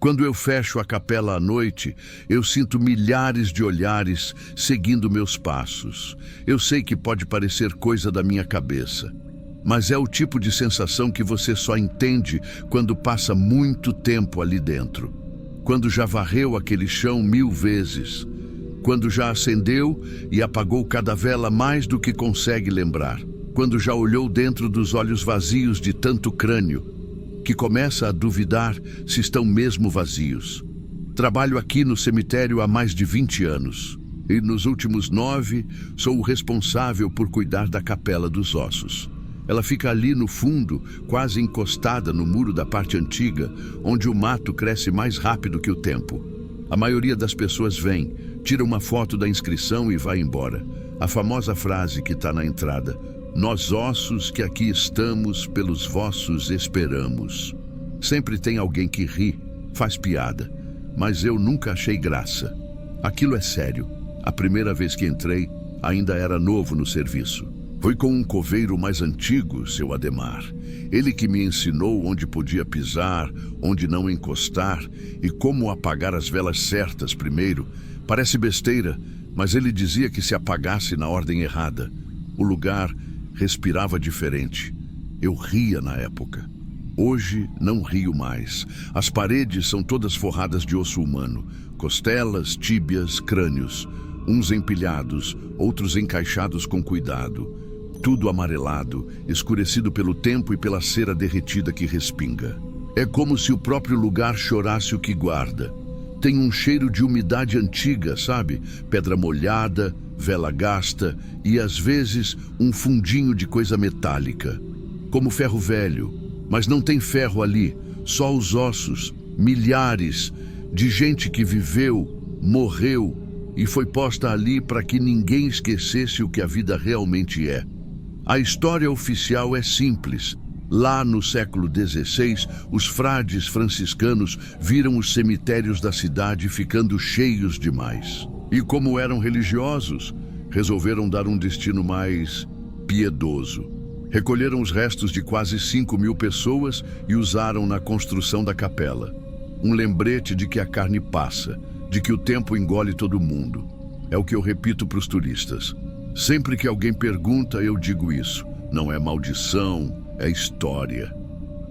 Quando eu fecho a capela à noite, eu sinto milhares de olhares seguindo meus passos. Eu sei que pode parecer coisa da minha cabeça, mas é o tipo de sensação que você só entende quando passa muito tempo ali dentro. Quando já varreu aquele chão 1000 vezes. Quando já acendeu e apagou cada vela mais do que consegue lembrar. Quando já olhou dentro dos olhos vazios de tanto crânio, que começa a duvidar se estão mesmo vazios. Trabalho aqui no cemitério há mais de 20 anos. E nos últimos 9, sou o responsável por cuidar da Capela dos Ossos. Ela fica ali no fundo, quase encostada no muro da parte antiga, onde o mato cresce mais rápido que o tempo. A maioria das pessoas vem, tira uma foto da inscrição e vai embora. A famosa frase que está na entrada: "Nós ossos que aqui estamos, pelos vossos esperamos." Sempre tem alguém que ri, faz piada, mas eu nunca achei graça. Aquilo é sério. A primeira vez que entrei, ainda era novo no serviço. Foi com um coveiro mais antigo, seu Ademar. Ele que me ensinou onde podia pisar, onde não encostar e como apagar as velas certas primeiro. Parece besteira, mas ele dizia que se apagasse na ordem errada, o lugar respirava diferente. Eu ria na época. Hoje não rio mais. As paredes são todas forradas de osso humano, costelas, tíbias, crânios, uns empilhados, outros encaixados com cuidado. Tudo amarelado, escurecido pelo tempo e pela cera derretida que respinga. É como se o próprio lugar chorasse o que guarda. Tem um cheiro de umidade antiga, sabe? Pedra molhada, vela gasta e, às vezes, um fundinho de coisa metálica. Como ferro velho. Mas não tem ferro ali, só os ossos, milhares, de gente que viveu, morreu e foi posta ali para que ninguém esquecesse o que a vida realmente é. A história oficial é simples. Lá no século XVI, os frades franciscanos viram os cemitérios da cidade ficando cheios demais. E como eram religiosos, resolveram dar um destino mais piedoso. Recolheram os restos de quase 5.000 pessoas e usaram na construção da capela. Um lembrete de que a carne passa, de que o tempo engole todo mundo. É o que eu repito para os turistas. Sempre que alguém pergunta, eu digo isso. Não é maldição, é história.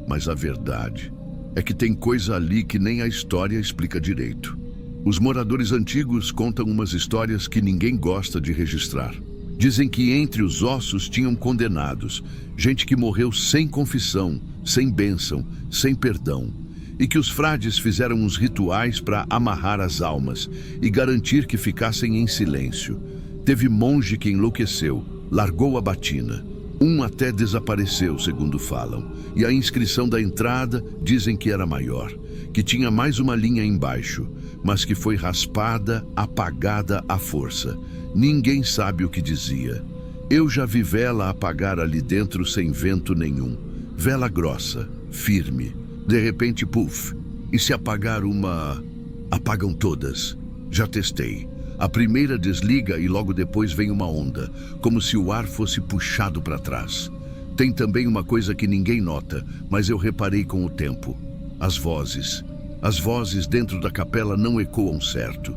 Mas a verdade é que tem coisa ali que nem a história explica direito. Os moradores antigos contam umas histórias que ninguém gosta de registrar. Dizem que entre os ossos tinham condenados, gente que morreu sem confissão, sem bênção, sem perdão. E que os frades fizeram uns rituais para amarrar as almas e garantir que ficassem em silêncio. Teve monge que enlouqueceu, largou a batina. Um até desapareceu, segundo falam. E a inscrição da entrada dizem que era maior, que tinha mais uma linha embaixo, mas que foi raspada, apagada à força. Ninguém sabe o que dizia. Eu já vi vela apagar ali dentro sem vento nenhum. Vela grossa, firme. De repente, puf. E se apagar uma... Apagam todas. Já testei. A primeira desliga e logo depois vem uma onda, como se o ar fosse puxado para trás. Tem também uma coisa que ninguém nota, mas eu reparei com o tempo. As vozes. As vozes dentro da capela não ecoam certo.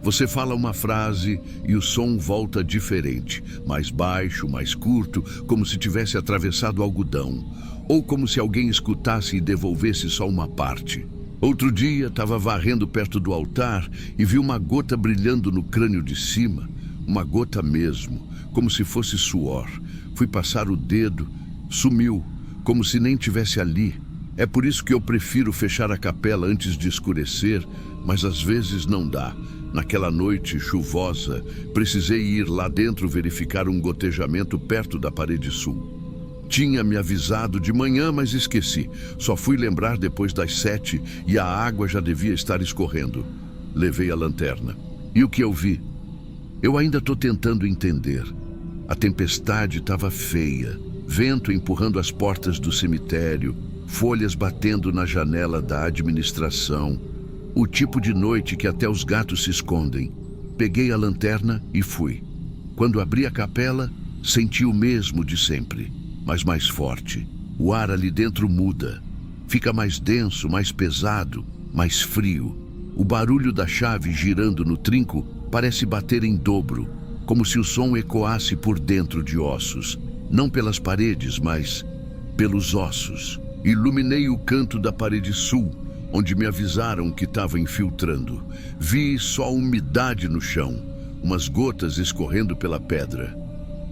Você fala uma frase e o som volta diferente, mais baixo, mais curto, como se tivesse atravessado algodão, ou como se alguém escutasse e devolvesse só uma parte. Outro dia, estava varrendo perto do altar e vi uma gota brilhando no crânio de cima, uma gota mesmo, como se fosse suor. Fui passar o dedo, sumiu, como se nem tivesse ali. É por isso que eu prefiro fechar a capela antes de escurecer, mas às vezes não dá. Naquela noite chuvosa, precisei ir lá dentro verificar um gotejamento perto da parede sul. Tinha me avisado de manhã, mas esqueci. Só fui lembrar depois das 7 e a água já devia estar escorrendo. Levei a lanterna. E o que eu vi? Eu ainda estou tentando entender. A tempestade estava feia. Vento empurrando as portas do cemitério, folhas batendo na janela da administração. O tipo de noite que até os gatos se escondem. Peguei a lanterna e fui. Quando abri a capela, senti o mesmo de sempre, mas mais forte. O ar ali dentro muda. Fica mais denso, mais pesado, mais frio. O barulho da chave girando no trinco parece bater em dobro, como se o som ecoasse por dentro de ossos, não pelas paredes, mas pelos ossos. Iluminei o canto da parede sul, onde me avisaram que estava infiltrando. Vi só umidade no chão, umas gotas escorrendo pela pedra.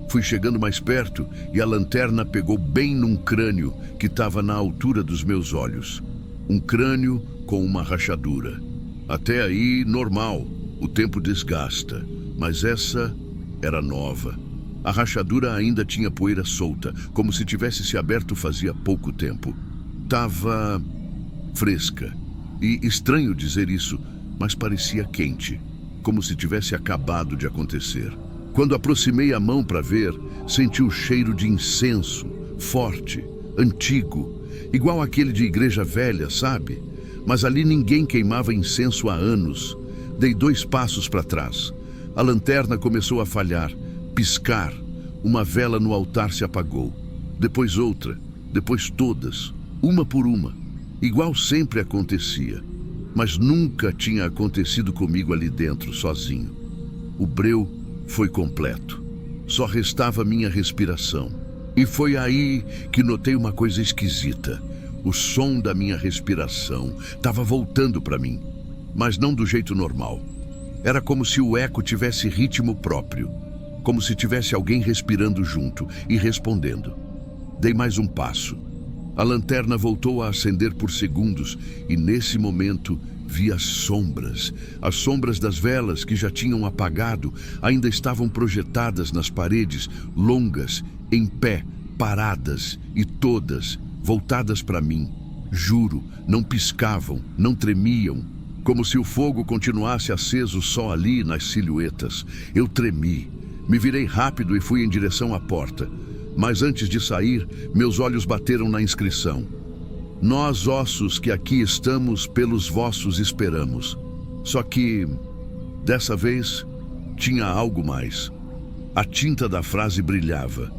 Fui chegando mais perto e a lanterna pegou bem num crânio que estava na altura dos meus olhos. Um crânio com uma rachadura. Até aí, normal, o tempo desgasta, mas essa era nova. A rachadura ainda tinha poeira solta, como se tivesse se aberto fazia pouco tempo. Tava fresca. E estranho dizer isso, mas parecia quente, como se tivesse acabado de acontecer. Quando aproximei a mão para ver, senti o cheiro de incenso, forte, antigo, igual aquele de igreja velha, sabe? Mas ali ninguém queimava incenso há anos. Dei 2 passos para trás. A lanterna começou a falhar, piscar. Uma vela no altar se apagou. Depois outra, depois todas, uma por uma. Igual sempre acontecia. Mas nunca tinha acontecido comigo ali dentro, sozinho. O breu foi completo. Só restava minha respiração. E foi aí que notei uma coisa esquisita. O som da minha respiração estava voltando para mim, mas não do jeito normal. Era como se o eco tivesse ritmo próprio, como se tivesse alguém respirando junto e respondendo. Dei mais um passo. A lanterna voltou a acender por segundos e nesse momento vi as sombras. As sombras das velas que já tinham apagado ainda estavam projetadas nas paredes, longas, em pé, paradas e todas voltadas para mim. Juro, não piscavam, não tremiam, como se o fogo continuasse aceso só ali nas silhuetas. Eu tremi, me virei rápido e fui em direção à porta. Mas antes de sair, meus olhos bateram na inscrição. Nós, ossos que aqui estamos, pelos vossos esperamos. Só que, dessa vez, tinha algo mais. A tinta da frase brilhava,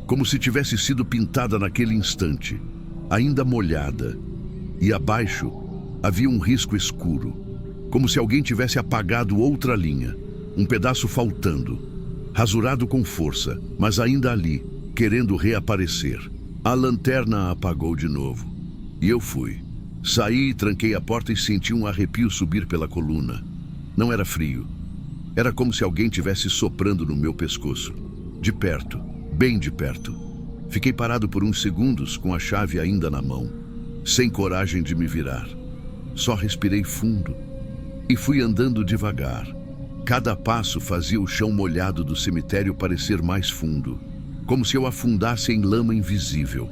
como se tivesse sido pintada naquele instante, ainda molhada. E abaixo havia um risco escuro, como se alguém tivesse apagado outra linha, um pedaço faltando, rasurado com força, mas ainda ali, querendo reaparecer. A lanterna apagou de novo. E eu fui. Saí, tranquei a porta e senti um arrepio subir pela coluna. Não era frio. Era como se alguém tivesse soprando no meu pescoço. De perto, bem de perto. Fiquei parado por uns segundos com a chave ainda na mão, sem coragem de me virar. Só respirei fundo e fui andando devagar. Cada passo fazia o chão molhado do cemitério parecer mais fundo, como se eu afundasse em lama invisível.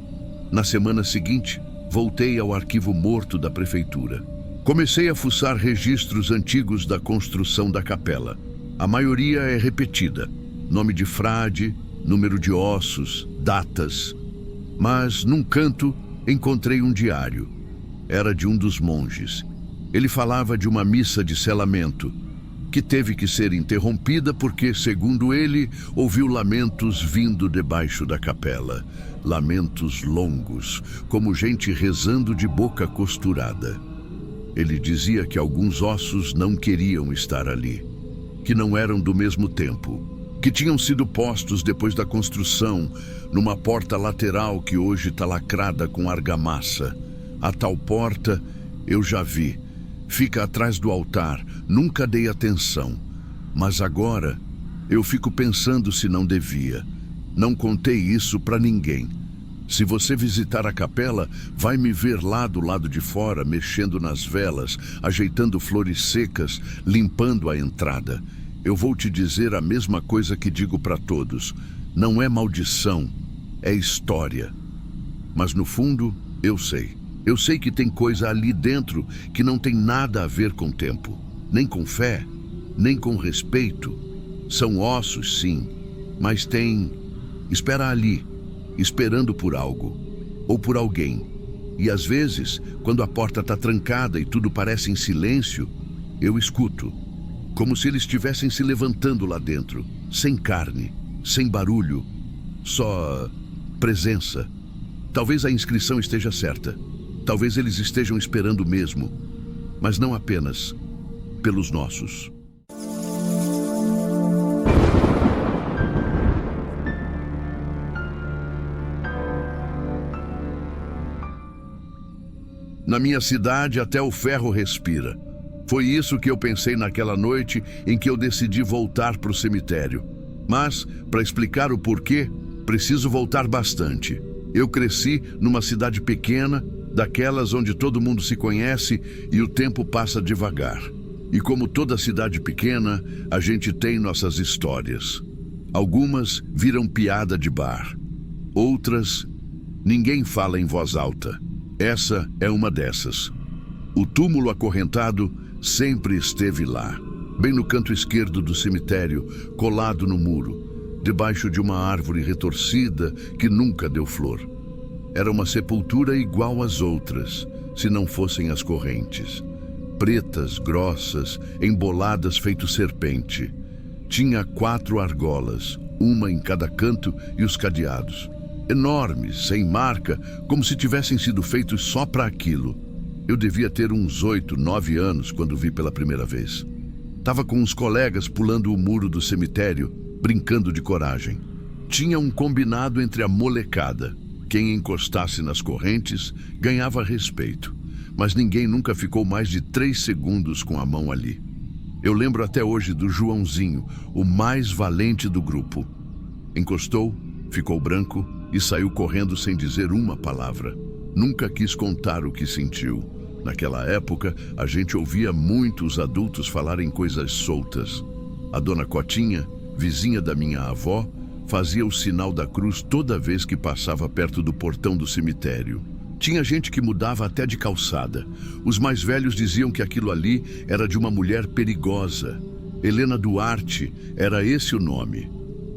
Na semana seguinte, voltei ao arquivo morto da prefeitura. Comecei a fuçar registros antigos da construção da capela. A maioria é repetida. Nome de frade, número de ossos, datas. Mas, num canto, encontrei um diário. Era de um dos monges. Ele falava de uma missa de selamento, que teve que ser interrompida porque, segundo ele, ouviu lamentos vindo debaixo da capela. Lamentos longos, como gente rezando de boca costurada. Ele dizia que alguns ossos não queriam estar ali, que não eram do mesmo tempo, que tinham sido postos depois da construção, numa porta lateral que hoje está lacrada com argamassa. A tal porta eu já vi. Fica atrás do altar, nunca dei atenção. Mas agora eu fico pensando se não devia. Não contei isso para ninguém. Se você visitar a capela, vai me ver lá do lado de fora, mexendo nas velas, ajeitando flores secas, limpando a entrada. Eu vou te dizer a mesma coisa que digo para todos. Não é maldição, é história. Mas no fundo, eu sei. Eu sei que tem coisa ali dentro que não tem nada a ver com tempo, nem com fé, nem com respeito. São ossos, sim, mas tem... Espera ali, esperando por algo, ou por alguém. E às vezes, quando a porta está trancada e tudo parece em silêncio, eu escuto, como se eles estivessem se levantando lá dentro, sem carne, sem barulho, só presença. Talvez a inscrição esteja certa. Talvez eles estejam esperando mesmo. mas não apenas pelos nossos. Na minha cidade, até o ferro respira. Foi isso que eu pensei naquela noite em que eu decidi voltar para o cemitério. Mas, para explicar o porquê, preciso voltar bastante. Eu cresci numa cidade pequena, daquelas onde todo mundo se conhece e o tempo passa devagar. E como toda cidade pequena, a gente tem nossas histórias. Algumas viram piada de bar. Outras, ninguém fala em voz alta. Essa é uma dessas. O túmulo acorrentado sempre esteve lá, bem no canto esquerdo do cemitério, colado no muro, debaixo de uma árvore retorcida que nunca deu flor. Era uma sepultura igual às outras, se não fossem as correntes. Pretas, grossas, emboladas feito serpente. Tinha 4 argolas, uma em cada canto e os cadeados. Enormes, sem marca, como se tivessem sido feitos só para aquilo. Eu devia ter uns 8, 9 anos quando vi pela primeira vez. Tava com uns colegas pulando o muro do cemitério, brincando de coragem. Tinha um combinado entre a molecada. Quem encostasse nas correntes ganhava respeito, mas ninguém nunca ficou mais de 3 segundos com a mão ali. Eu lembro até hoje do Joãozinho, o mais valente do grupo. Encostou, ficou branco e saiu correndo sem dizer uma palavra. Nunca quis contar o que sentiu. Naquela época, a gente ouvia muito os adultos falarem coisas soltas. A dona Cotinha, vizinha da minha avó, fazia o sinal da cruz toda vez que passava perto do portão do cemitério. Tinha gente que mudava até de calçada. Os mais velhos diziam que aquilo ali era de uma mulher perigosa. Helena Duarte, era esse o nome.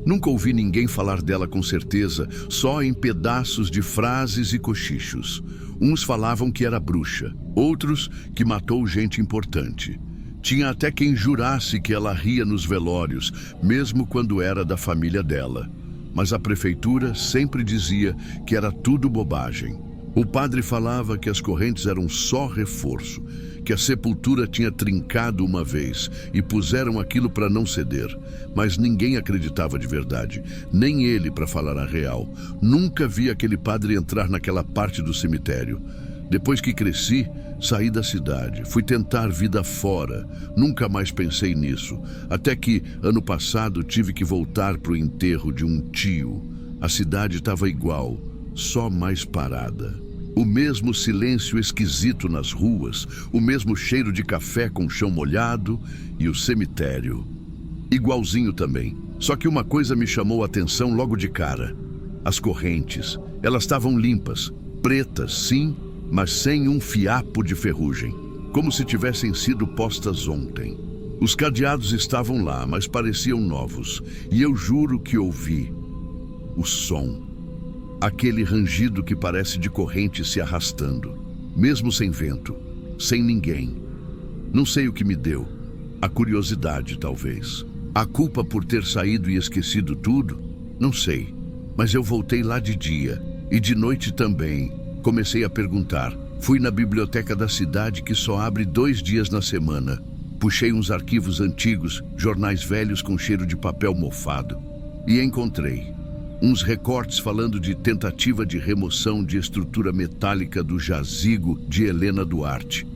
Nunca ouvi ninguém falar dela com certeza, só em pedaços de frases e cochichos. Uns falavam que era bruxa, outros que matou gente importante. Tinha até quem jurasse que ela ria nos velórios, mesmo quando era da família dela. Mas a prefeitura sempre dizia que era tudo bobagem. O padre falava que as correntes eram só reforço, que a sepultura tinha trincado uma vez e puseram aquilo para não ceder. Mas ninguém acreditava de verdade, nem ele, para falar a real. Nunca vi aquele padre entrar naquela parte do cemitério. Depois que cresci, saí da cidade, fui tentar vida fora. Nunca mais pensei nisso, até que, ano passado, tive que voltar para o enterro de um tio. A cidade estava igual, só mais parada. O mesmo silêncio esquisito nas ruas, o mesmo cheiro de café com chão molhado e o cemitério. Igualzinho também, só que uma coisa me chamou a atenção logo de cara. As correntes, elas estavam limpas, pretas, sim, mas sem um fiapo de ferrugem, como se tivessem sido postas ontem. Os cadeados estavam lá, mas pareciam novos, e eu juro que ouvi o som. Aquele rangido que parece de corrente se arrastando, mesmo sem vento, sem ninguém. Não sei o que me deu. A curiosidade, talvez. A culpa por ter saído e esquecido tudo? Não sei. Mas eu voltei lá de dia e de noite também. Comecei a perguntar. Fui na biblioteca da cidade, que só abre 2 dias na semana. Puxei uns arquivos antigos, jornais velhos com cheiro de papel mofado. E encontrei uns recortes falando de tentativa de remoção de estrutura metálica do jazigo de Helena Duarte.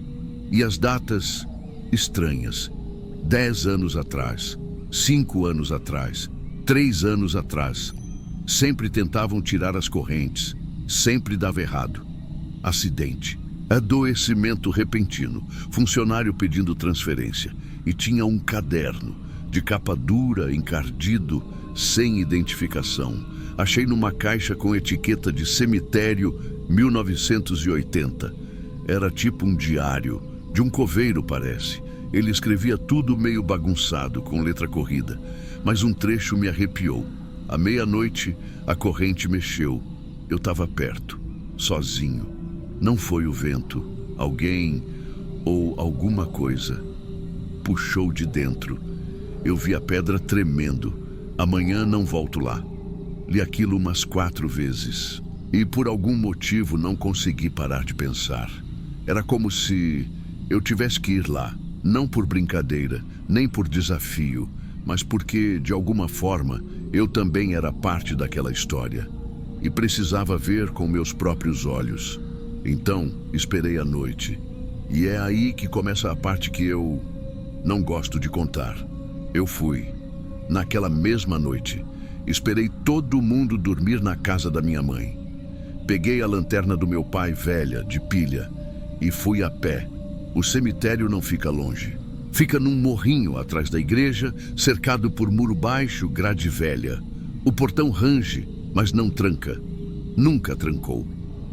E as datas estranhas. 10 anos atrás, 5 anos atrás, 3 anos atrás. Sempre tentavam tirar as correntes. Sempre dava errado. Acidente. Adoecimento repentino. Funcionário pedindo transferência. E tinha um caderno, de capa dura, encardido, sem identificação. Achei numa caixa com etiqueta de cemitério 1980. Era tipo um diário, de um coveiro, parece. Ele escrevia tudo meio bagunçado, com letra corrida. Mas um trecho me arrepiou. À meia-noite, a corrente mexeu. Eu estava perto, sozinho. Não foi o vento, alguém ou alguma coisa. Puxou de dentro. Eu vi a pedra tremendo. Amanhã não volto lá. Li aquilo umas 4 vezes. E por algum motivo não consegui parar de pensar. Era como se eu tivesse que ir lá, não por brincadeira, nem por desafio, mas porque, de alguma forma, eu também era parte daquela história e precisava ver com meus próprios olhos. Então, esperei a noite. E é aí que começa a parte que eu não gosto de contar. Eu fui. Naquela mesma noite, esperei todo mundo dormir na casa da minha mãe. Peguei a lanterna do meu pai velha, de pilha, e fui a pé. O cemitério não fica longe. Fica num morrinho atrás da igreja, cercado por muro baixo, grade velha. O portão range, mas não tranca. Nunca trancou.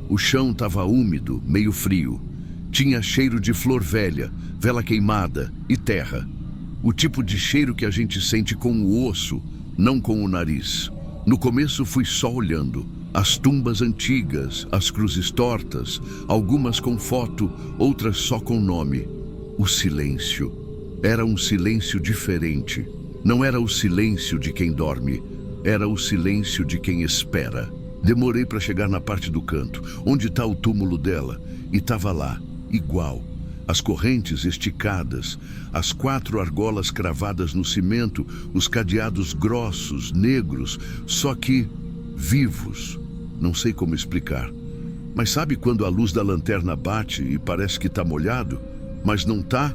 O chão estava úmido, meio frio. Tinha cheiro de flor velha, vela queimada e terra. O tipo de cheiro que a gente sente com o osso, não com o nariz. No começo fui só olhando. As tumbas antigas, as cruzes tortas, algumas com foto, outras só com nome. O silêncio. Era um silêncio diferente. Não era o silêncio de quem dorme, era o silêncio de quem espera. Demorei para chegar na parte do canto, onde está o túmulo dela, e estava lá, igual. As correntes esticadas, as 4 argolas cravadas no cimento, os cadeados grossos, negros, só que vivos. Não sei como explicar. Mas sabe quando a luz da lanterna bate e parece que está molhado, mas não tá?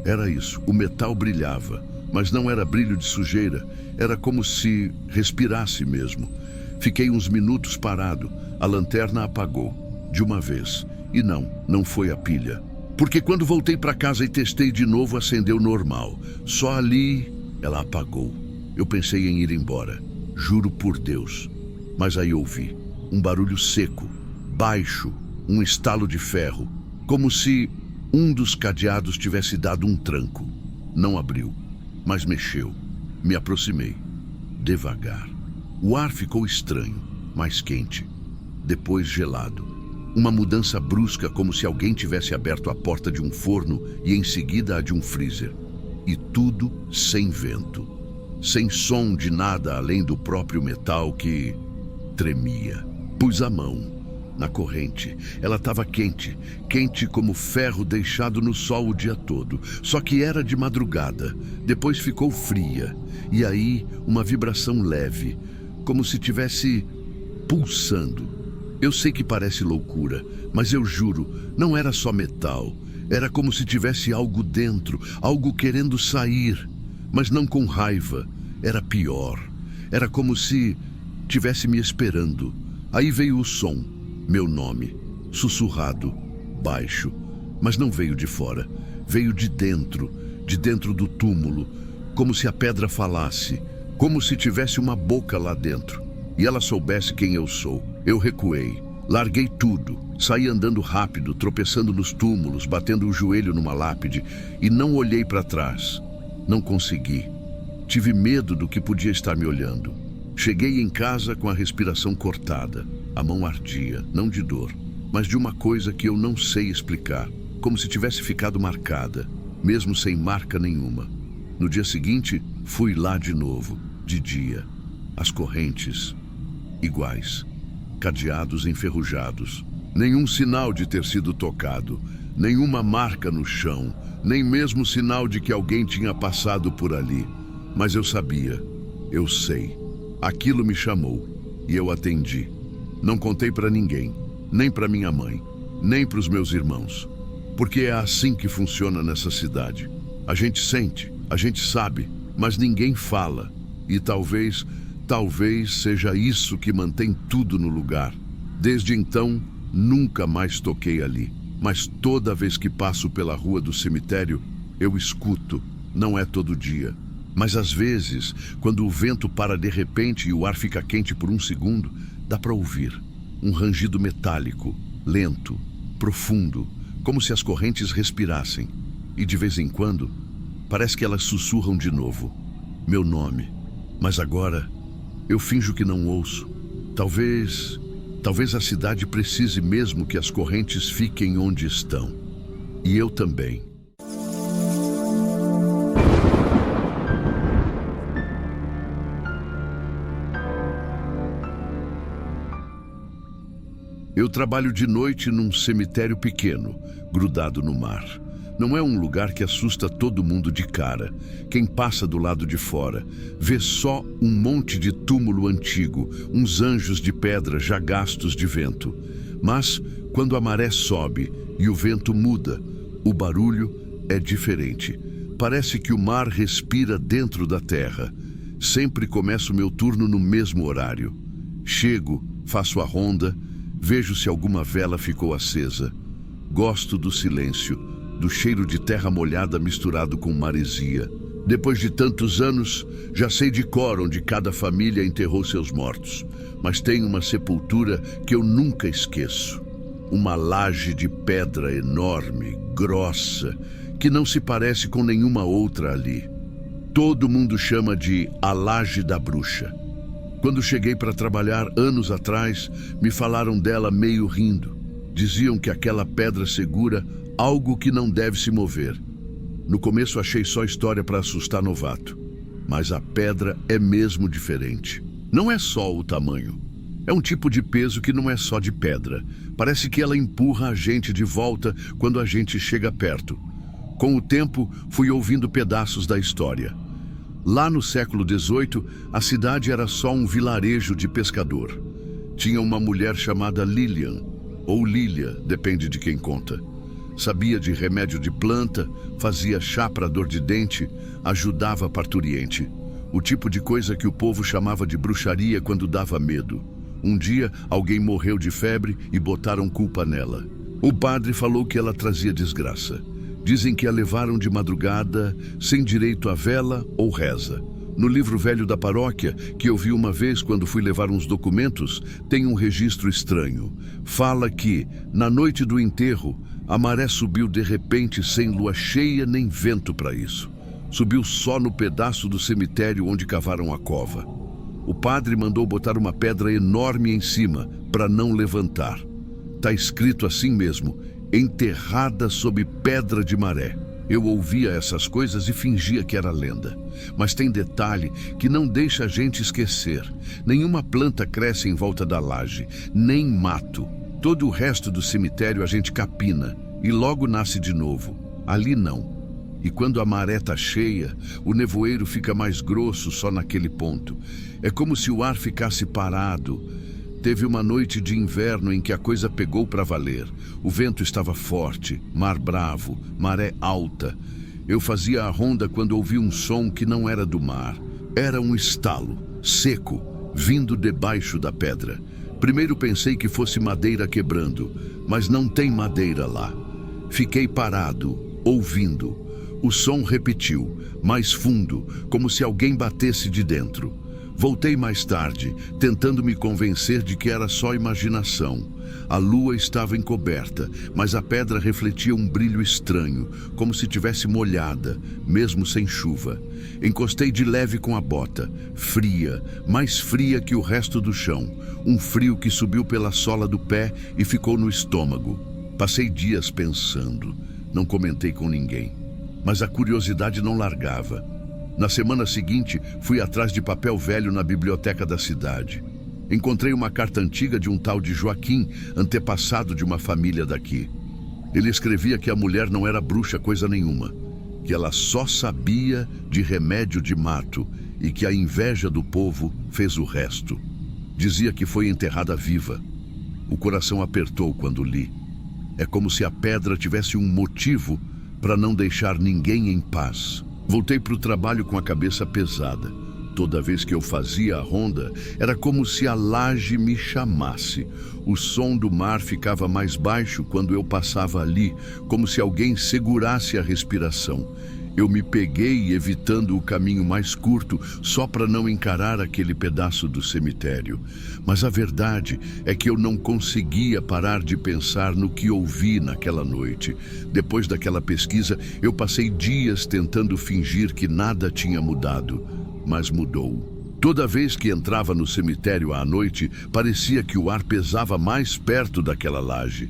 Era isso, o metal brilhava, mas não era brilho de sujeira, era como se respirasse mesmo. Fiquei uns minutos parado, a lanterna apagou, de uma vez. E não foi a pilha. Porque quando voltei para casa e testei de novo, acendeu normal. Só ali ela apagou. Eu pensei em ir embora, juro por Deus. Mas aí ouvi um barulho seco, baixo, um estalo de ferro, como se um dos cadeados tivesse dado um tranco. Não abriu, mas mexeu. Me aproximei, devagar. O ar ficou estranho, mais quente, depois gelado. Uma mudança brusca, como se alguém tivesse aberto a porta de um forno e em seguida a de um freezer. E tudo sem vento, sem som de nada além do próprio metal que tremia. Pus a mão na corrente. Ela estava quente, quente como ferro deixado no sol o dia todo. Só que era de madrugada. Depois ficou fria. E aí, uma vibração leve, como se tivesse pulsando. Eu sei que parece loucura, mas eu juro, não era só metal. Era como se tivesse algo dentro, algo querendo sair, mas não com raiva. Era pior. Era como se tivesse me esperando. Aí veio o som, meu nome, sussurrado, baixo, mas não veio de fora. Veio de dentro do túmulo, como se a pedra falasse, como se tivesse uma boca lá dentro. E ela soubesse quem eu sou. Eu recuei, larguei tudo, saí andando rápido, tropeçando nos túmulos, batendo o joelho numa lápide e não olhei para trás. Não consegui. Tive medo do que podia estar me olhando. Cheguei em casa com a respiração cortada. A mão ardia, não de dor, mas de uma coisa que eu não sei explicar, como se tivesse ficado marcada, mesmo sem marca nenhuma. No dia seguinte, fui lá de novo, de dia. As correntes iguais, cadeados enferrujados, nenhum sinal de ter sido tocado, nenhuma marca no chão, nem mesmo sinal de que alguém tinha passado por ali. Mas eu sabia, eu sei. Aquilo me chamou e eu atendi. Não contei para ninguém, nem para minha mãe, nem para os meus irmãos, porque é assim que funciona nessa cidade. A gente sente, a gente sabe, mas ninguém fala. E talvez seja isso que mantém tudo no lugar. Desde então, nunca mais toquei ali. Mas toda vez que passo pela rua do cemitério, eu escuto. Não é todo dia. Mas às vezes, quando o vento para de repente e o ar fica quente por um segundo, dá para ouvir um rangido metálico, lento, profundo, como se as correntes respirassem. E de vez em quando, parece que elas sussurram de novo. Meu nome. Mas agora, eu finjo que não ouço. Talvez a cidade precise mesmo que as correntes fiquem onde estão. E eu também. Eu trabalho de noite num cemitério pequeno, grudado no mar. Não é um lugar que assusta todo mundo de cara. Quem passa do lado de fora vê só um monte de túmulo antigo, uns anjos de pedra já gastos de vento. Mas, quando a maré sobe e o vento muda, o barulho é diferente. Parece que o mar respira dentro da terra. Sempre começo meu turno no mesmo horário. Chego, faço a ronda, vejo se alguma vela ficou acesa. Gosto do silêncio, do cheiro de terra molhada misturado com maresia. Depois de tantos anos, já sei de cor onde cada família enterrou seus mortos. Mas tem uma sepultura que eu nunca esqueço. Uma laje de pedra enorme, grossa, que não se parece com nenhuma outra ali. Todo mundo chama de a Laje da Bruxa. Quando cheguei para trabalhar anos atrás, me falaram dela meio rindo. Diziam que aquela pedra segura algo que não deve se mover. No começo achei só história para assustar novato. Mas a pedra é mesmo diferente. Não é só o tamanho. É um tipo de peso que não é só de pedra. Parece que ela empurra a gente de volta quando a gente chega perto. Com o tempo, fui ouvindo pedaços da história. Lá no século XVIII, a cidade era só um vilarejo de pescador. Tinha uma mulher chamada Lilian, ou Lília, depende de quem conta. Sabia de remédio de planta, fazia chá para dor de dente, ajudava a parturiente. O tipo de coisa que o povo chamava de bruxaria quando dava medo. Um dia, alguém morreu de febre e botaram culpa nela. O padre falou que ela trazia desgraça. Dizem que a levaram de madrugada, sem direito a vela ou reza. No livro velho da paróquia, que eu vi uma vez quando fui levar uns documentos, tem um registro estranho. Fala que, na noite do enterro, a maré subiu de repente sem lua cheia nem vento para isso. Subiu só no pedaço do cemitério onde cavaram a cova. O padre mandou botar uma pedra enorme em cima, para não levantar. Tá escrito assim mesmo, enterrada sob pedra de maré. Eu ouvia essas coisas e fingia que era lenda. Mas tem detalhe que não deixa a gente esquecer. Nenhuma planta cresce em volta da laje, nem mato. Todo o resto do cemitério a gente capina e logo nasce de novo. Ali não. E quando a maré tá cheia, o nevoeiro fica mais grosso só naquele ponto. É como se o ar ficasse parado. Teve uma noite de inverno em que a coisa pegou para valer. O vento estava forte, mar bravo, maré alta. Eu fazia a ronda quando ouvi um som que não era do mar. Era um estalo, seco, vindo debaixo da pedra. Primeiro pensei que fosse madeira quebrando, mas não tem madeira lá. Fiquei parado, ouvindo. O som repetiu, mais fundo, como se alguém batesse de dentro. Voltei mais tarde, tentando me convencer de que era só imaginação. A lua estava encoberta, mas a pedra refletia um brilho estranho, como se tivesse molhada, mesmo sem chuva. Encostei de leve com a bota, fria, mais fria que o resto do chão. Um frio que subiu pela sola do pé e ficou no estômago. Passei dias pensando, não comentei com ninguém. Mas a curiosidade não largava. Na semana seguinte, fui atrás de papel velho na biblioteca da cidade. Encontrei uma carta antiga de um tal de Joaquim, antepassado de uma família daqui. Ele escrevia que a mulher não era bruxa coisa nenhuma, que ela só sabia de remédio de mato e que a inveja do povo fez o resto. Dizia que foi enterrada viva. O coração apertou quando li. É como se a pedra tivesse um motivo para não deixar ninguém em paz. Voltei para o trabalho com a cabeça pesada. Toda vez que eu fazia a ronda, era como se a laje me chamasse. O som do mar ficava mais baixo quando eu passava ali, como se alguém segurasse a respiração. Eu me peguei evitando o caminho mais curto, só para não encarar aquele pedaço do cemitério. Mas a verdade é que eu não conseguia parar de pensar no que ouvi naquela noite. Depois daquela pesquisa, eu passei dias tentando fingir que nada tinha mudado, mas mudou. Toda vez que entrava no cemitério à noite, parecia que o ar pesava mais perto daquela laje.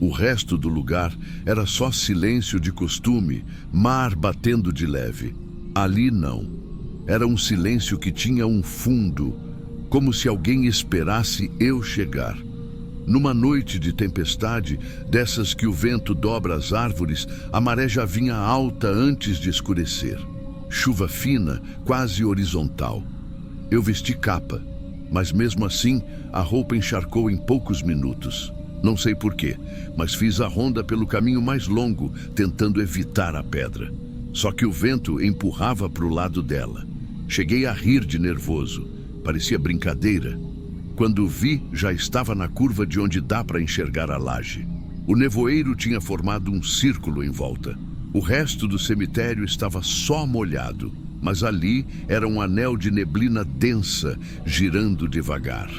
O resto do lugar era só silêncio de costume, mar batendo de leve. Ali não. Era um silêncio que tinha um fundo, como se alguém esperasse eu chegar. Numa noite de tempestade, dessas que o vento dobra as árvores, a maré já vinha alta antes de escurecer. Chuva fina, quase horizontal. Eu vesti capa, mas mesmo assim a roupa encharcou em poucos minutos. Não sei porquê, mas fiz a ronda pelo caminho mais longo, tentando evitar a pedra. Só que o vento empurrava para o lado dela. Cheguei a rir de nervoso. Parecia brincadeira. Quando vi, já estava na curva de onde dá para enxergar a laje. O nevoeiro tinha formado um círculo em volta. O resto do cemitério estava só molhado, mas ali era um anel de neblina densa, girando devagar.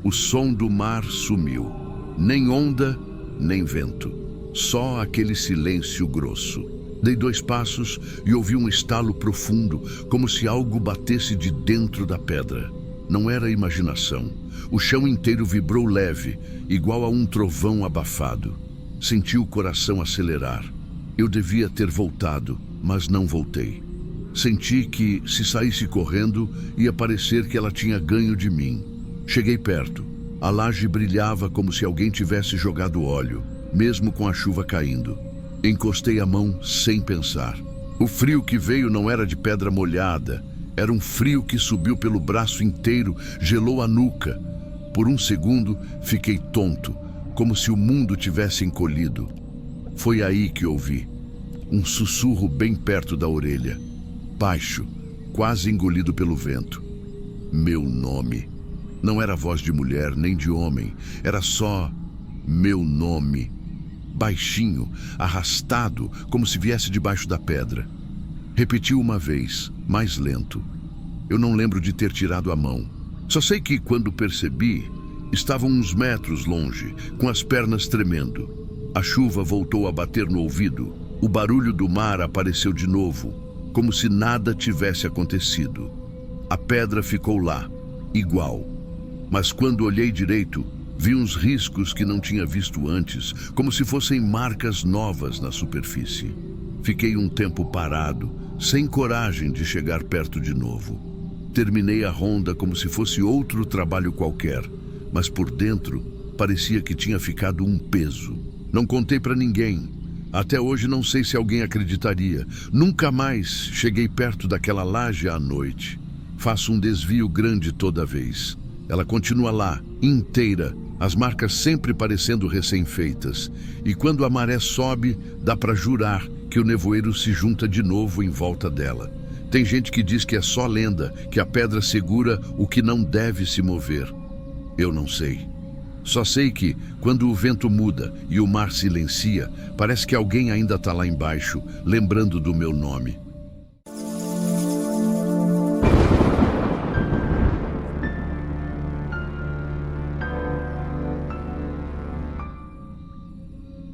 O som do mar sumiu. Nem onda, nem vento. Só aquele silêncio grosso. Dei 2 passos e ouvi um estalo profundo, como se algo batesse de dentro da pedra. Não era imaginação. O chão inteiro vibrou leve, igual a um trovão abafado. Senti o coração acelerar. Eu devia ter voltado, mas não voltei. Senti que, se saísse correndo, ia parecer que ela tinha ganho de mim. Cheguei perto. A laje brilhava como se alguém tivesse jogado óleo, mesmo com a chuva caindo. Encostei a mão sem pensar. O frio que veio não era de pedra molhada. Era um frio que subiu pelo braço inteiro, gelou a nuca. Por um segundo, fiquei tonto, como se o mundo tivesse encolhido. Foi aí que ouvi um sussurro bem perto da orelha, baixo, quase engolido pelo vento. Meu nome. Não era voz de mulher nem de homem, era só meu nome. Baixinho, arrastado, como se viesse debaixo da pedra. Repetiu uma vez, mais lento. Eu não lembro de ter tirado a mão. Só sei que, quando percebi, estavam uns metros longe, com as pernas tremendo. A chuva voltou a bater no ouvido. O barulho do mar apareceu de novo, como se nada tivesse acontecido. A pedra ficou lá, igual. Mas quando olhei direito, vi uns riscos que não tinha visto antes, como se fossem marcas novas na superfície. Fiquei um tempo parado, sem coragem de chegar perto de novo. Terminei a ronda como se fosse outro trabalho qualquer, mas por dentro parecia que tinha ficado um peso. Não contei para ninguém. Até hoje não sei se alguém acreditaria. Nunca mais cheguei perto daquela laje à noite. Faço um desvio grande toda vez. Ela continua lá, inteira, as marcas sempre parecendo recém-feitas. E quando a maré sobe, dá para jurar que o nevoeiro se junta de novo em volta dela. Tem gente que diz que é só lenda, que a pedra segura o que não deve se mover. Eu não sei. Só sei que, quando o vento muda e o mar silencia, parece que alguém ainda está lá embaixo, lembrando do meu nome.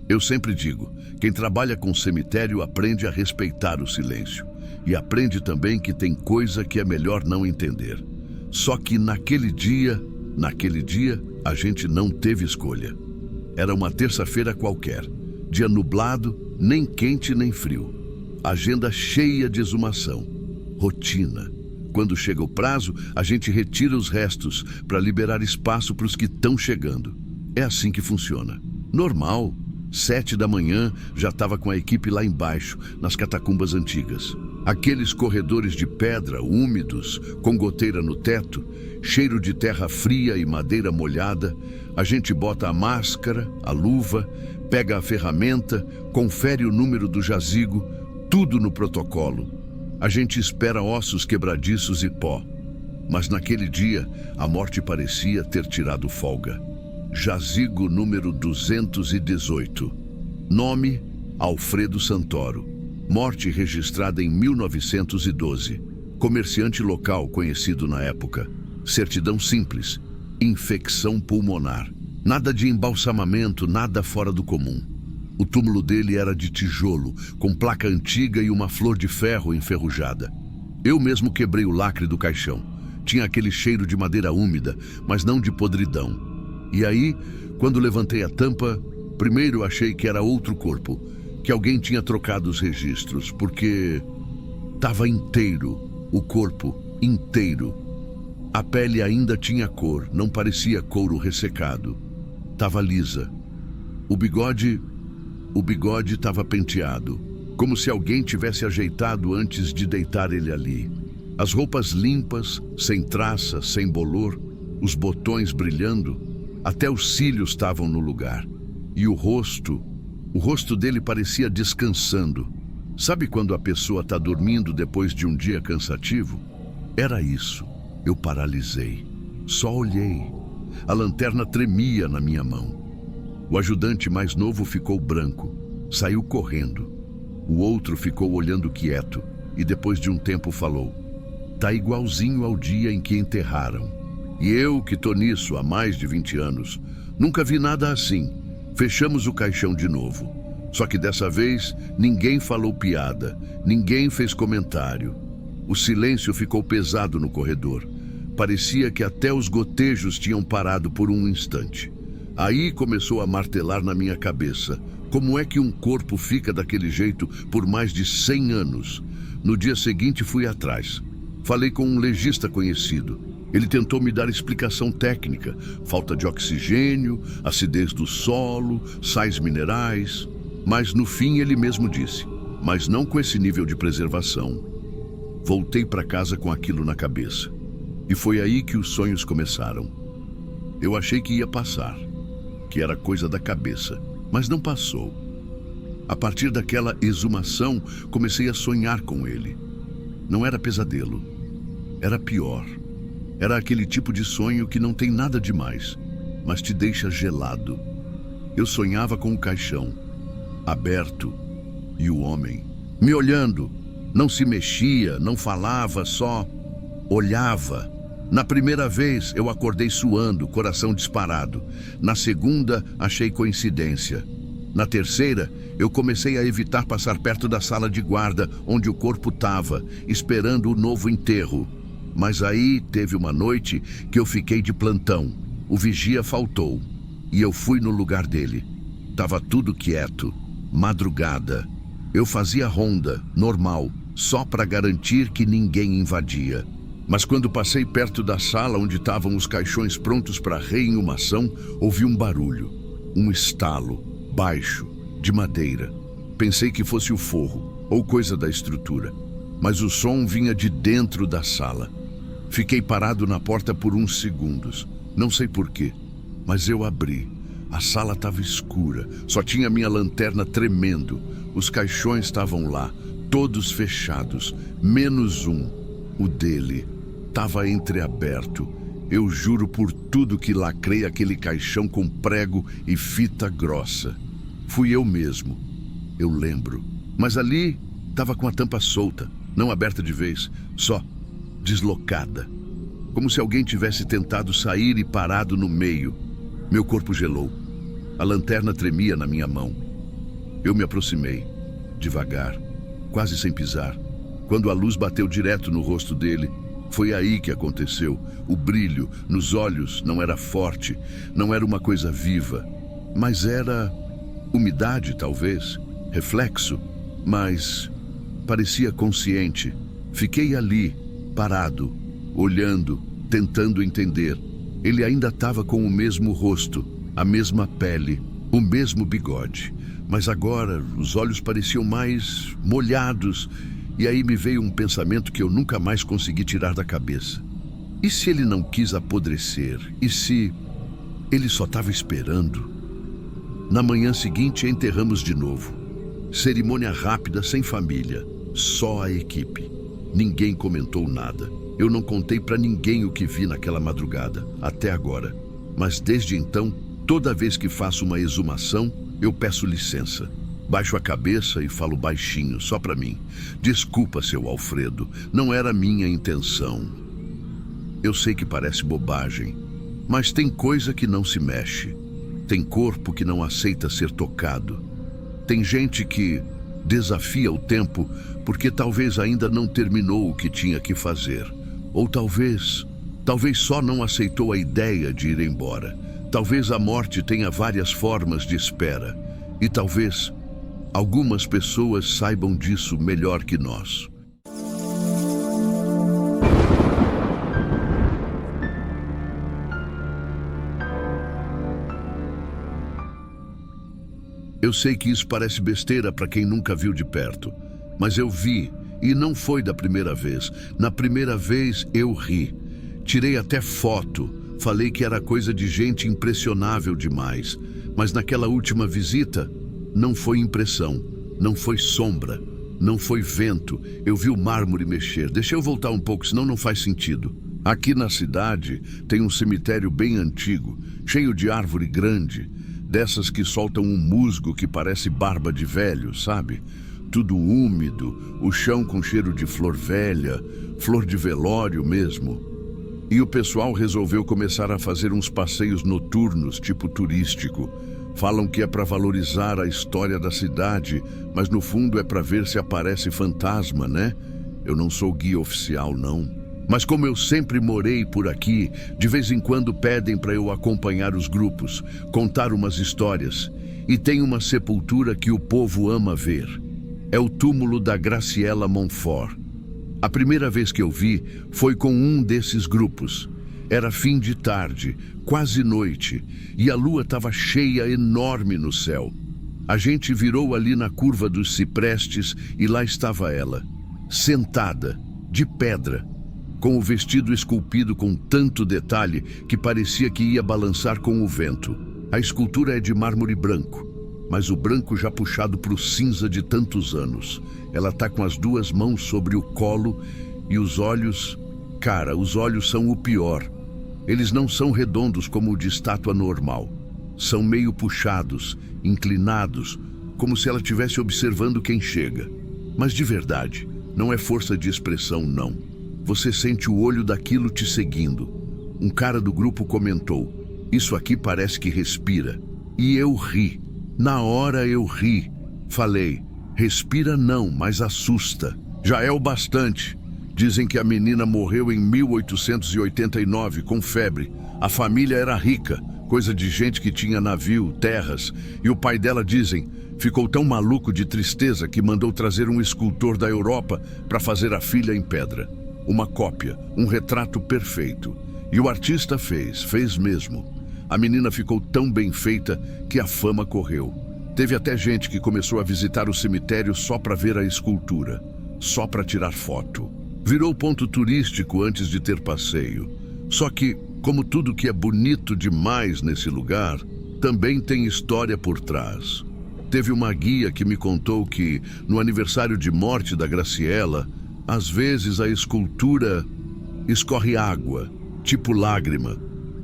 Eu sempre digo, quem trabalha com cemitério aprende a respeitar o silêncio. E aprende também que tem coisa que é melhor não entender. Só que naquele dia, a gente não teve escolha. Era uma terça-feira qualquer, dia nublado, nem quente nem frio. Agenda cheia de exumação, rotina. Quando chega o prazo, a gente retira os restos para liberar espaço para os que estão chegando. É assim que funciona. Normal. 7 da manhã já estava com a equipe lá embaixo, nas catacumbas antigas. Aqueles corredores de pedra, úmidos, com goteira no teto, cheiro de terra fria e madeira molhada. A gente bota a máscara, a luva, pega a ferramenta, confere o número do jazigo, tudo no protocolo. A gente espera ossos quebradiços e pó. Mas naquele dia, a morte parecia ter tirado folga. Jazigo número 218. Nome: Alfredo Santoro. Morte registrada em 1912. Comerciante local conhecido na época. Certidão simples. Infecção pulmonar. Nada de embalsamamento, nada fora do comum. O túmulo dele era de tijolo, com placa antiga e uma flor de ferro enferrujada. Eu mesmo quebrei o lacre do caixão. Tinha aquele cheiro de madeira úmida, mas não de podridão. E aí, quando levantei a tampa, primeiro achei que era outro corpo, que alguém tinha trocado os registros, porque estava inteiro, o corpo inteiro. A pele ainda tinha cor, não parecia couro ressecado. estava lisa. O bigode estava penteado, como se alguém tivesse ajeitado antes de deitar ele ali. As roupas limpas, sem traça, sem bolor, os botões brilhando, até os cílios estavam no lugar. E o rosto dele parecia descansando. Sabe quando a pessoa está dormindo depois de um dia cansativo? Era isso. Eu paralisei. Só olhei. A lanterna tremia na minha mão. O ajudante mais novo ficou branco. Saiu correndo. O outro ficou olhando quieto e depois de um tempo falou: "Tá igualzinho ao dia em que enterraram. E eu, que tô nisso há mais de 20 anos, nunca vi nada assim." Fechamos o caixão de novo. Só que dessa vez, ninguém falou piada, ninguém fez comentário. O silêncio ficou pesado no corredor. Parecia que até os gotejos tinham parado por um instante. Aí começou a martelar na minha cabeça. Como é que um corpo fica daquele jeito por mais de 100 anos? No dia seguinte fui atrás. Falei com um legista conhecido. Ele tentou me dar explicação técnica. Falta de oxigênio, acidez do solo, sais minerais. Mas no fim ele mesmo disse: "Mas não com esse nível de preservação." Voltei para casa com aquilo na cabeça. E foi aí que os sonhos começaram. Eu achei que ia passar, que era coisa da cabeça, mas não passou. A partir daquela exumação, comecei a sonhar com ele. Não era pesadelo, era pior. Era aquele tipo de sonho que não tem nada demais, mas te deixa gelado. Eu sonhava com o caixão aberto e o homem me olhando. Não se mexia, não falava, só olhava. Na primeira vez eu acordei suando, coração disparado. Na segunda achei coincidência. Na terceira eu comecei a evitar passar perto da sala de guarda onde o corpo estava, esperando o novo enterro. Mas aí teve uma noite que eu fiquei de plantão. O vigia faltou e eu fui no lugar dele. Tava tudo quieto. Madrugada. Eu fazia ronda, normal, só para garantir que ninguém invadia. Mas quando passei perto da sala onde estavam os caixões prontos para reinhumação, ouvi um barulho. Um estalo, baixo, de madeira. Pensei que fosse o forro, ou coisa da estrutura. Mas o som vinha de dentro da sala. Fiquei parado na porta por uns segundos. Não sei porquê, mas eu abri. A sala estava escura, só tinha minha lanterna tremendo. Os caixões estavam lá, todos fechados, menos um. O dele estava entreaberto. Eu juro por tudo que lacrei aquele caixão com prego e fita grossa. Fui eu mesmo, eu lembro. Mas ali estava com a tampa solta, não aberta de vez, só deslocada. Como se alguém tivesse tentado sair e parado no meio. Meu corpo gelou. A lanterna tremia na minha mão. Eu me aproximei, devagar, quase sem pisar. Quando a luz bateu direto no rosto dele, foi aí que aconteceu. O brilho nos olhos não era forte, não era uma coisa viva, mas era umidade, talvez, reflexo, mas parecia consciente. Fiquei ali, parado, olhando, tentando entender. Ele ainda estava com o mesmo rosto, a mesma pele, o mesmo bigode. Mas agora os olhos pareciam mais molhados. E aí me veio um pensamento que eu nunca mais consegui tirar da cabeça. E se ele não quis apodrecer? E se ele só estava esperando? Na manhã seguinte enterramos de novo. Cerimônia rápida, sem família. Só a equipe. Ninguém comentou nada. Eu não contei para ninguém o que vi naquela madrugada, até agora. Mas desde então, toda vez que faço uma exumação, eu peço licença. Baixo a cabeça e falo baixinho, só para mim. "Desculpa, seu Alfredo, não era minha intenção." Eu sei que parece bobagem, mas tem coisa que não se mexe. Tem corpo que não aceita ser tocado. Tem gente que desafia o tempo porque talvez ainda não terminou o que tinha que fazer. Ou talvez só não aceitou a ideia de ir embora. Talvez a morte tenha várias formas de espera. E talvez algumas pessoas saibam disso melhor que nós. Eu sei que isso parece besteira para quem nunca viu de perto, mas eu vi, e não foi da primeira vez. Na primeira vez eu ri. Tirei até foto, falei que era coisa de gente impressionável demais. Mas naquela última visita, não foi impressão, não foi sombra, não foi vento. Eu vi o mármore mexer. Deixa eu voltar um pouco, senão não faz sentido. Aqui na cidade tem um cemitério bem antigo, cheio de árvore grande, dessas que soltam um musgo que parece barba de velho, sabe? Tudo úmido, o chão com cheiro de flor velha, flor de velório mesmo. E o pessoal resolveu começar a fazer uns passeios noturnos, tipo turístico. Falam que é para valorizar a história da cidade, mas no fundo é para ver se aparece fantasma, né? Eu não sou guia oficial, não. Mas como eu sempre morei por aqui, de vez em quando pedem para eu acompanhar os grupos, contar umas histórias. E tem uma sepultura que o povo ama ver. É o túmulo da Graciela Montfort. A primeira vez que eu vi foi com um desses grupos. Era fim de tarde, quase noite, e a lua estava cheia, enorme no céu. A gente virou ali na curva dos ciprestes e lá estava ela, sentada, de pedra, com o vestido esculpido com tanto detalhe que parecia que ia balançar com o vento. A escultura é de mármore branco, mas o branco já puxado para o cinza de tantos anos. Ela está com as duas mãos sobre o colo e os olhos... Cara, os olhos são o pior. Eles não são redondos como o de estátua normal. São meio puxados, inclinados, como se ela estivesse observando quem chega. Mas de verdade, não é força de expressão, não. Você sente o olho daquilo te seguindo. Um cara do grupo comentou: "Isso aqui parece que respira." E eu ri. Na hora eu ri. Falei: "Respira não, mas assusta. Já é o bastante." Dizem que a menina morreu em 1889 com febre. A família era rica, coisa de gente que tinha navio, terras. E o pai dela, dizem, ficou tão maluco de tristeza que mandou trazer um escultor da Europa para fazer a filha em pedra. Uma cópia, um retrato perfeito. E o artista fez mesmo. A menina ficou tão bem feita que a fama correu. Teve até gente que começou a visitar o cemitério só para ver a escultura, só para tirar foto. Virou ponto turístico antes de ter passeio. Só que, como tudo que é bonito demais nesse lugar, também tem história por trás. Teve uma guia que me contou que, no aniversário de morte da Graciela, às vezes a escultura escorre água, tipo lágrima.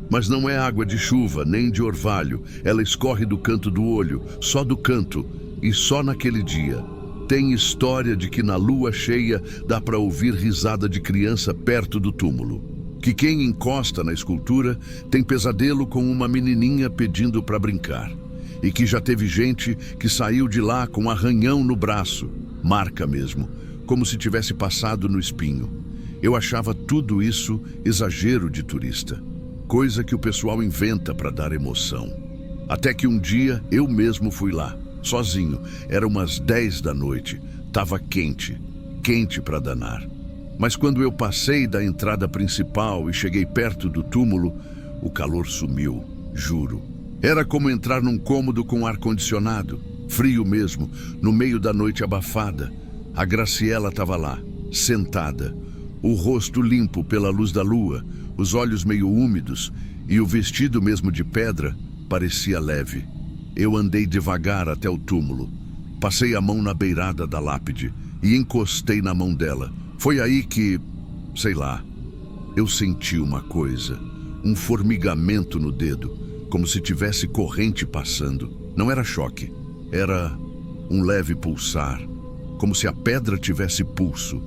Mas não é água de chuva, nem de orvalho. Ela escorre do canto do olho, só do canto, e só naquele dia. Tem história de que na lua cheia dá para ouvir risada de criança perto do túmulo. Que quem encosta na escultura tem pesadelo com uma menininha pedindo para brincar. E que já teve gente que saiu de lá com arranhão no braço, marca mesmo, como se tivesse passado no espinho. Eu achava tudo isso exagero de turista, coisa que o pessoal inventa para dar emoção. Até que um dia eu mesmo fui lá, sozinho. Era umas 10 da noite. Tava quente para danar. Mas quando eu passei da entrada principal e cheguei perto do túmulo, o calor sumiu, juro. Era como entrar num cômodo com ar-condicionado, frio mesmo, no meio da noite abafada. A Graciela estava lá, sentada, o rosto limpo pela luz da lua, os olhos meio úmidos, e o vestido mesmo de pedra parecia leve. Eu andei devagar até o túmulo, passei a mão na beirada da lápide e encostei na mão dela. Foi aí que, sei lá, eu senti uma coisa, um formigamento no dedo, como se tivesse corrente passando. Não era choque, era um leve pulsar, como se a pedra tivesse pulso.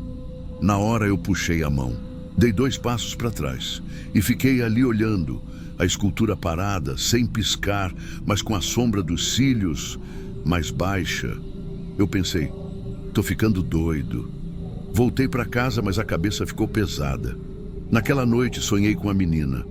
Na hora eu puxei a mão, dei 2 passos para trás e fiquei ali olhando, a escultura parada, sem piscar, mas com a sombra dos cílios mais baixa. Eu pensei, tô ficando doido. Voltei para casa, mas a cabeça ficou pesada. Naquela noite sonhei com a menina.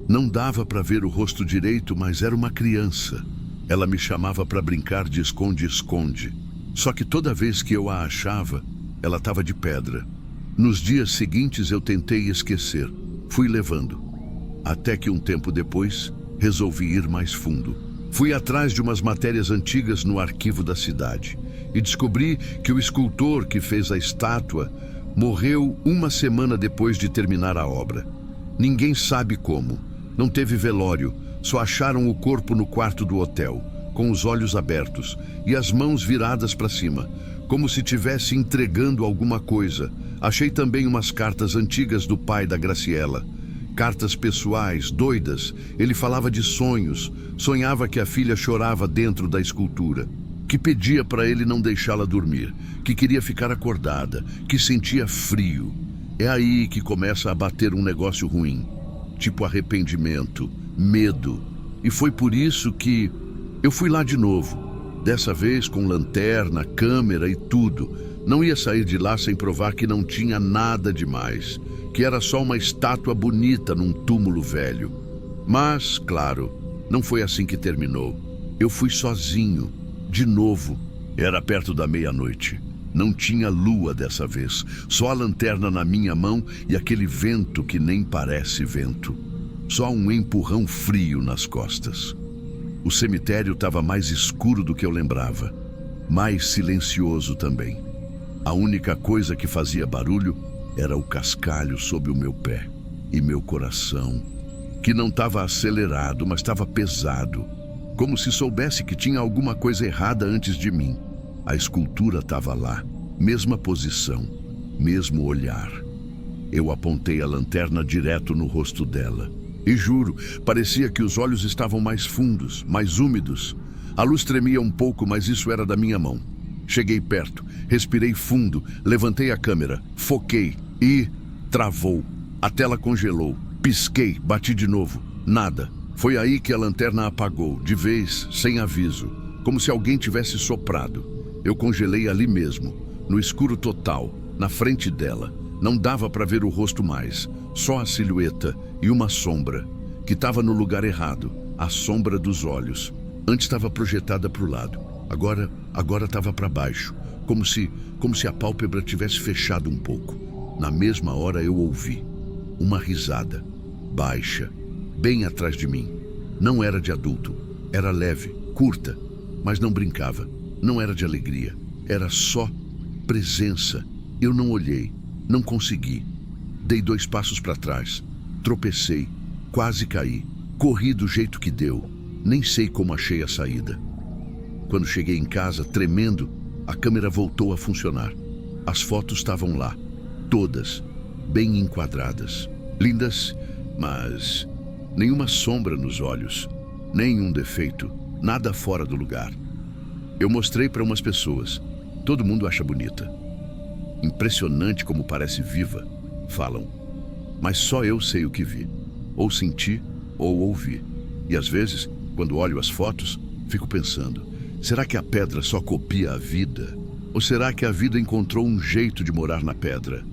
Não dava para ver o rosto direito, mas era uma criança. Ela me chamava para brincar de esconde-esconde. Só que toda vez que eu a achava, ela estava de pedra. Nos dias seguintes eu tentei esquecer. Fui levando. Até que um tempo depois, resolvi ir mais fundo. Fui atrás de umas matérias antigas no arquivo da cidade e descobri que o escultor que fez a estátua morreu uma semana depois de terminar a obra. Ninguém sabe como. Não teve velório, só acharam o corpo no quarto do hotel, com os olhos abertos e as mãos viradas para cima, como se estivesse entregando alguma coisa. Achei também umas cartas antigas do pai da Graciela. Cartas pessoais, doidas. Ele falava de sonhos, sonhava que a filha chorava dentro da escultura, que pedia para ele não deixá-la dormir, que queria ficar acordada, que sentia frio. É aí que começa a bater um negócio ruim, tipo arrependimento, medo. E foi por isso que eu fui lá de novo, dessa vez com lanterna, câmera e tudo. Não ia sair de lá sem provar que não tinha nada demais, que era só uma estátua bonita num túmulo velho. Mas, claro, não foi assim que terminou. Eu fui sozinho, de novo. Era perto da meia-noite. Não tinha lua dessa vez, só a lanterna na minha mão e aquele vento que nem parece vento. Só um empurrão frio nas costas. O cemitério estava mais escuro do que eu lembrava, mais silencioso também. A única coisa que fazia barulho era o cascalho sob o meu pé e meu coração, que não estava acelerado, mas estava pesado, como se soubesse que tinha alguma coisa errada antes de mim. A escultura estava lá, mesma posição, mesmo olhar. Eu apontei a lanterna direto no rosto dela. E juro, parecia que os olhos estavam mais fundos, mais úmidos. A luz tremia um pouco, mas isso era da minha mão. Cheguei perto, respirei fundo, levantei a câmera, foquei e travou. A tela congelou. Pisquei, bati de novo. Nada. Foi aí que a lanterna apagou, de vez, sem aviso, como se alguém tivesse soprado. Eu congelei ali mesmo, no escuro total, na frente dela. Não dava para ver o rosto mais, só a silhueta e uma sombra, que estava no lugar errado, a sombra dos olhos. Antes estava projetada para o lado, agora estava para baixo, como se a pálpebra tivesse fechado um pouco. Na mesma hora eu ouvi uma risada, baixa, bem atrás de mim. Não era de adulto, era leve, curta, mas não brincava. Não era de alegria, era só presença. Eu não olhei, não consegui. Dei 2 passos para trás, tropecei, quase caí, corri do jeito que deu. Nem sei como achei a saída. Quando cheguei em casa, tremendo, a câmera voltou a funcionar. As fotos estavam lá, todas, bem enquadradas. Lindas, mas nenhuma sombra nos olhos, nenhum defeito, nada fora do lugar. Eu mostrei para umas pessoas. Todo mundo acha bonita. Impressionante como parece viva, falam. Mas só eu sei o que vi. Ou senti, ou ouvi. E às vezes, quando olho as fotos, fico pensando, será que a pedra só copia a vida? Ou será que a vida encontrou um jeito de morar na pedra?